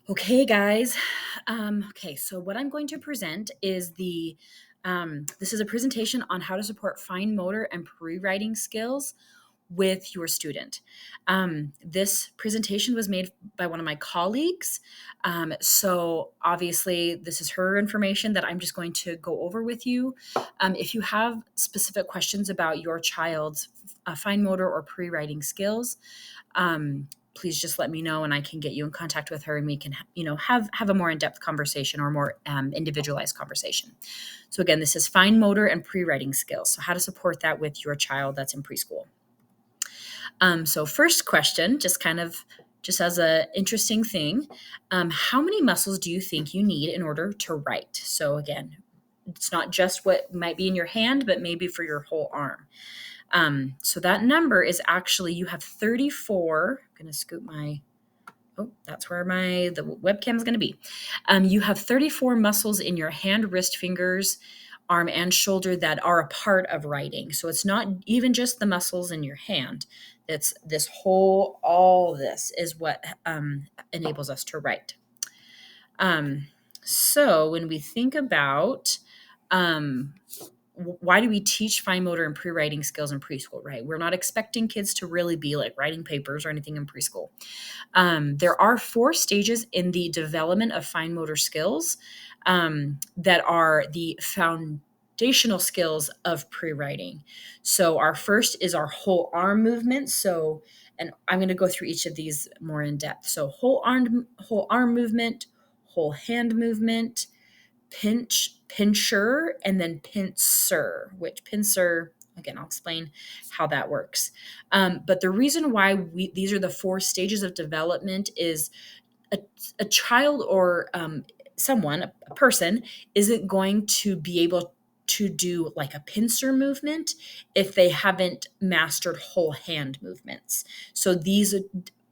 Okay, guys. So what I'm going to present is this is a presentation on how to support fine motor and pre-writing skills with your student. This presentation was made by one of my colleagues. So obviously this is her information that I'm just going to go over with you. If you have specific questions about your child's fine motor or pre-writing skills, please just let me know and I can get you in contact with her and we can, have a more in-depth conversation or more individualized conversation. So again, this is fine motor and pre-writing skills. So how to support that with your child that's in preschool. So first question, just as a interesting thing, how many muscles do you think you need in order to write? So again, it's not just what might be in your hand, but maybe for your whole arm. So that number is actually, you have 34. I'm going to scoot that's where the webcam is going to be. You have 34 muscles in your hand, wrist, fingers, arm, and shoulder that are a part of writing. So it's not even just the muscles in your hand. It's all this is what enables us to write. So when we think about why do we teach fine motor and pre-writing skills in preschool, right? We're not expecting kids to really be like writing papers or anything in preschool. There are 4 stages in the development of fine motor skills that are the foundational skills of pre-writing. So our first is our whole arm movement. And I'm going to go through each of these more in depth. So whole arm movement, whole hand movement, pincher, and then pincer, which pincer, again, I'll explain how that works. But the reason why these are the 4 stages of development is a child or someone, a person, isn't going to be able to do like a pincer movement if they haven't mastered whole hand movements. So these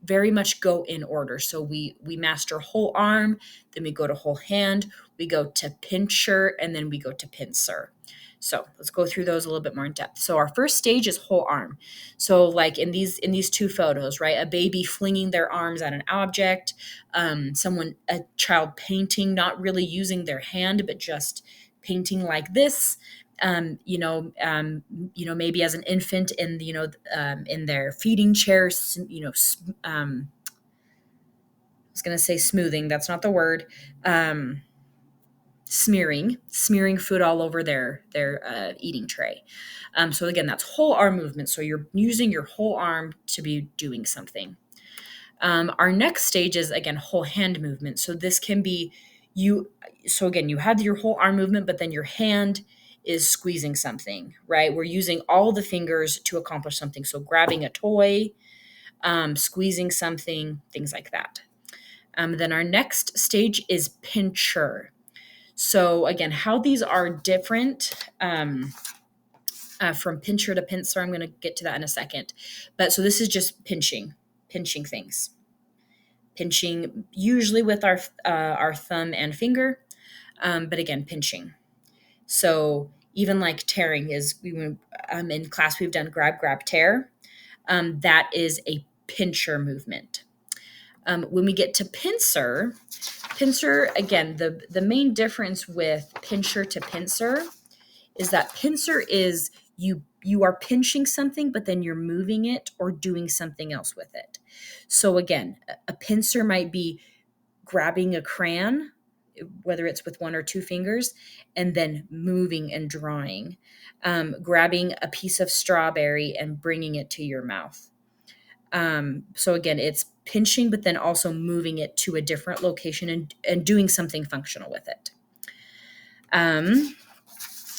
very much go in order. So we master whole arm, then we go to whole hand, we go to pincher, and then we go to pincer. So let's go through those a little bit more in depth. So our first stage is whole arm. So like in these 2 photos, right? A baby flinging their arms at an object, a child painting, not really using their hand, but just painting like this. Maybe as an infant in their feeding chairs, I was going to say smoothing. That's not the word. Smearing food all over their eating tray. So again, that's whole arm movement. So you're using your whole arm to be doing something. Our next stage is, again, whole hand movement. So this can be you. So again, you have your whole arm movement, but then your hand is squeezing something, right? We're using all the fingers to accomplish something. So grabbing a toy, squeezing something, things like that. Then our next stage is pincher. So again, how these are different from pincher to pincer, I'm going to get to that in a second. But so this is just pinching things. Pinching usually with our thumb and finger, but again, pinching. So even like tearing is, in class we've done grab, tear. That is a pincher movement. When we get to pincer, again, the main difference with pincher to pincer is that pincer is you are pinching something, but then you're moving it or doing something else with it. So again, a pincer might be grabbing a crayon, whether it's with 1 or 2 fingers, and then moving and drawing, grabbing a piece of strawberry and bringing it to your mouth. So again, it's pinching, but then also moving it to a different location and doing something functional with it.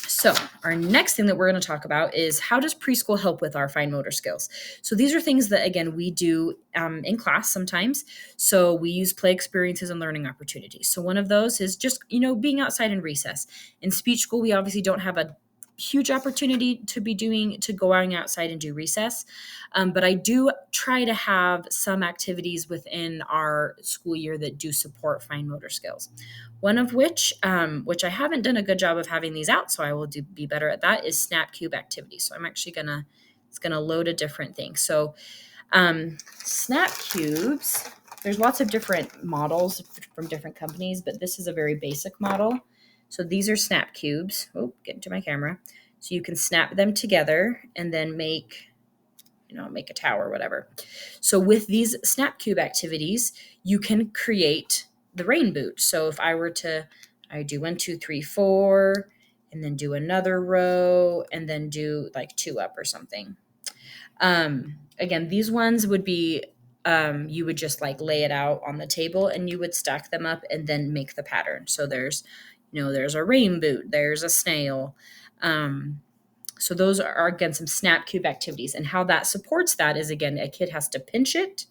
So our next thing that we're going to talk about is, how does preschool help with our fine motor skills? So these are things that, again, we do in class sometimes. So we use play experiences and learning opportunities. So one of those is just, being outside in recess. In speech school, we obviously don't have a huge opportunity to go outside and do recess. But I do try to have some activities within our school year that do support fine motor skills. One of which I haven't done a good job of having these out, so I will be better at that, is Snap Cube activities. So I'm actually it's gonna load a different thing. So Snap Cubes there's lots of different models from different companies, but this is a very basic model. So these are snap cubes. Oh, get into my camera. So you can snap them together and then make make a tower or whatever. So with these snap cube activities, you can create the rain boot. So if I were to, I do 1, 2, 3, 4, and then do another row, and then do like 2 up or something. Again, these ones would be, you would just like lay it out on the table and you would stack them up and then make the pattern. So there's a rain boot, there's a snail. So those are, again, some snap cube activities. And how that supports that is, again, a kid has to pinch it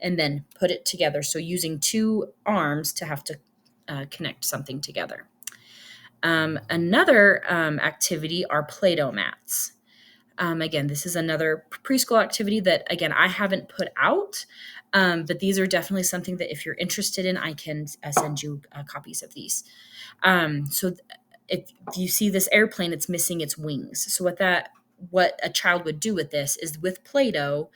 and then put it together. So using 2 arms to have to connect something together. Another activity are Play-Doh mats. Again, this is another preschool activity that, again, I haven't put out, but these are definitely something that if you're interested in, I can send you copies of these. So if you see this airplane, it's missing its wings. So what a child would do with this is with Play-Doh,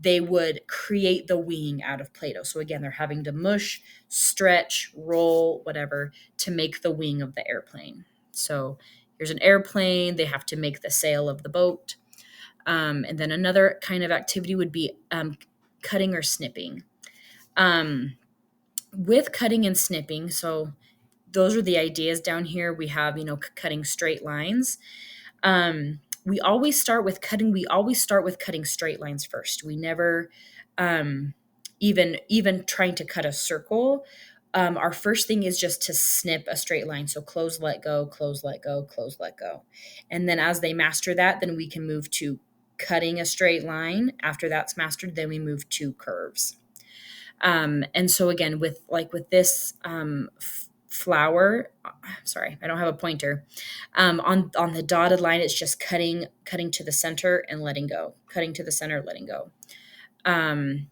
they would create the wing out of Play-Doh. So again, they're having to mush, stretch, roll, whatever, to make the wing of the airplane. So here's an airplane. They have to make the sail of the boat. And then another kind of activity would be cutting or snipping. With cutting and snipping, so those are the ideas down here. We have, cutting straight lines. We always start with cutting. We always start with cutting straight lines first. We never, even trying to cut a circle. Our first thing is just to snip a straight line. So close, let go, close, let go, close, let go. And then as they master that, then we can move to cutting a straight line. After that's mastered, then we move to curves. And so again, with this flower, sorry, I don't have a pointer. On the dotted line, it's just cutting to the center and letting go, cutting to the center, letting go. And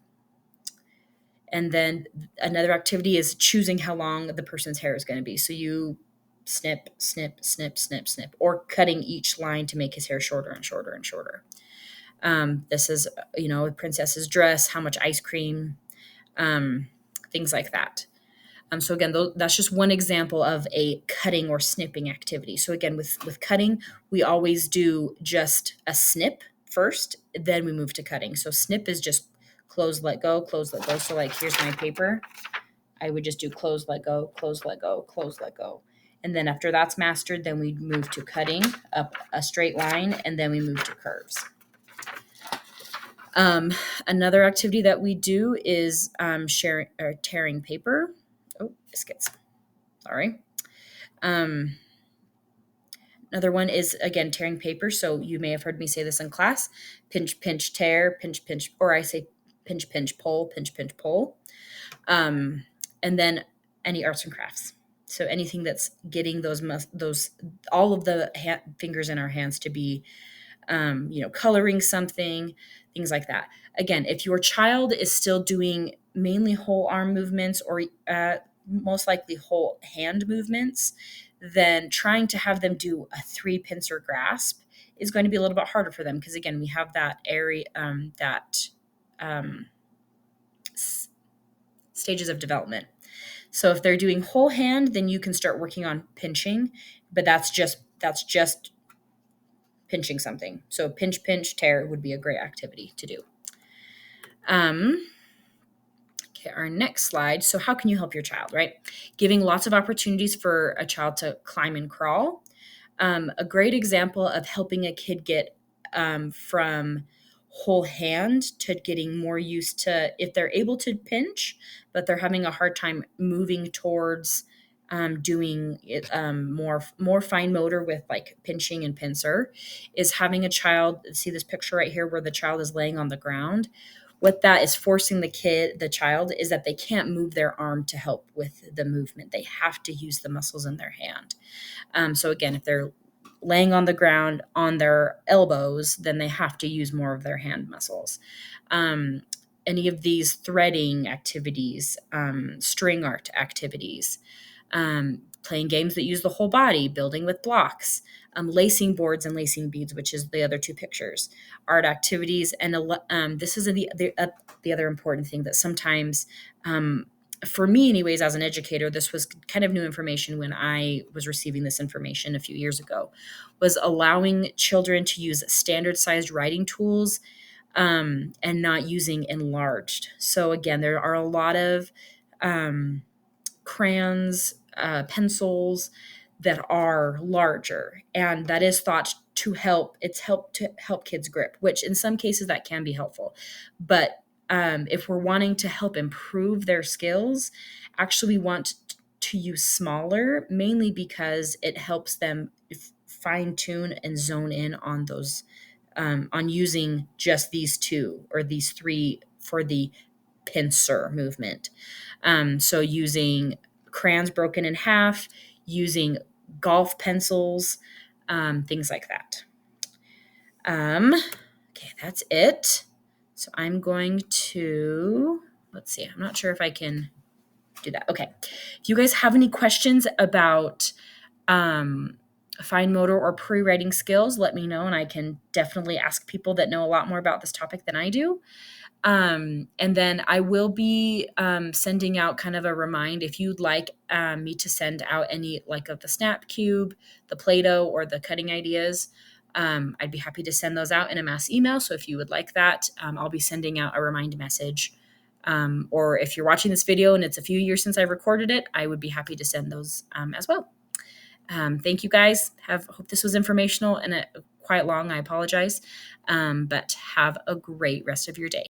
then another activity is choosing how long the person's hair is going to be. So you snip, snip, snip, snip, snip, or cutting each line to make his hair shorter and shorter and shorter. This is, a princess's dress, how much ice cream, things like that. So again, that's just one example of a cutting or snipping activity. So again, with cutting, we always do just a snip first, then we move to cutting. So snip is just close, let go, close, let go. So like, here's my paper. I would just do close, let go, close, let go, close, let go. And then after that's mastered, then we move to cutting up a straight line, and then we move to curves. Another activity that we do is sharing or tearing paper. Oh, biscuits. Sorry. Another one is, again, tearing paper. So you may have heard me say this in class: pinch, pinch, tear, pinch, pinch, or I say pinch, pinch, pull, pinch, pinch, pull. And then any arts and crafts. So anything that's getting those all of the fingers in our hands to be, coloring something, things like that. Again, if your child is still doing mainly whole arm movements or most likely whole hand movements, then trying to have them do a 3 pincer grasp is going to be a little bit harder for them, because again, we have that area, stages of development. So if they're doing whole hand, then you can start working on pinching, but that's just pinching something. So pinch, pinch, tear would be a great activity to do. Okay, our next slide. So how can you help your child, right? Giving lots of opportunities for a child to climb and crawl. A great example of helping a kid get from whole hand to getting more used to, if they're able to pinch, but they're having a hard time moving towards doing it, more fine motor with like pinching and pincer, is having a child see this picture right here where the child is laying on the ground. What that is forcing the child is that they can't move their arm to help with the movement. They have to use the muscles in their hand. So again, if they're laying on the ground on their elbows, then they have to use more of their hand muscles. Any of these threading activities, string art activities, playing games that use the whole body, building with blocks, lacing boards and lacing beads, which is the other two pictures, art activities, and this is the other important thing that sometimes, for me anyways, as an educator, this was kind of new information when I was receiving this information a few years ago, was allowing children to use standard sized writing tools, and not using enlarged. So again, there are a lot of crayons, pencils that are larger, and that is thought to help. It's help to help kids grip, which in some cases that can be helpful. But if we're wanting to help improve their skills, actually we want to use smaller, mainly because it helps them fine tune and zone in on those, on using just these two or these three for the pincer movement. So using crayons broken in half, using golf pencils, things like that. Okay, that's it. So I'm going to, let's see, I'm not sure if I can do that. Okay. If you guys have any questions about fine motor or pre-writing skills, let me know, and I can definitely ask people that know a lot more about this topic than I do. And then I will be sending out kind of a remind if you'd like me to send out any like of the snap cube, the Play-Doh, or the cutting ideas. I'd be happy to send those out in a mass email. So if you would like that, I'll be sending out a remind message. Or if you're watching this video and it's a few years since I recorded it, I would be happy to send those as well. Thank you guys. Hope this was informational and quite long. I apologize. But have a great rest of your day.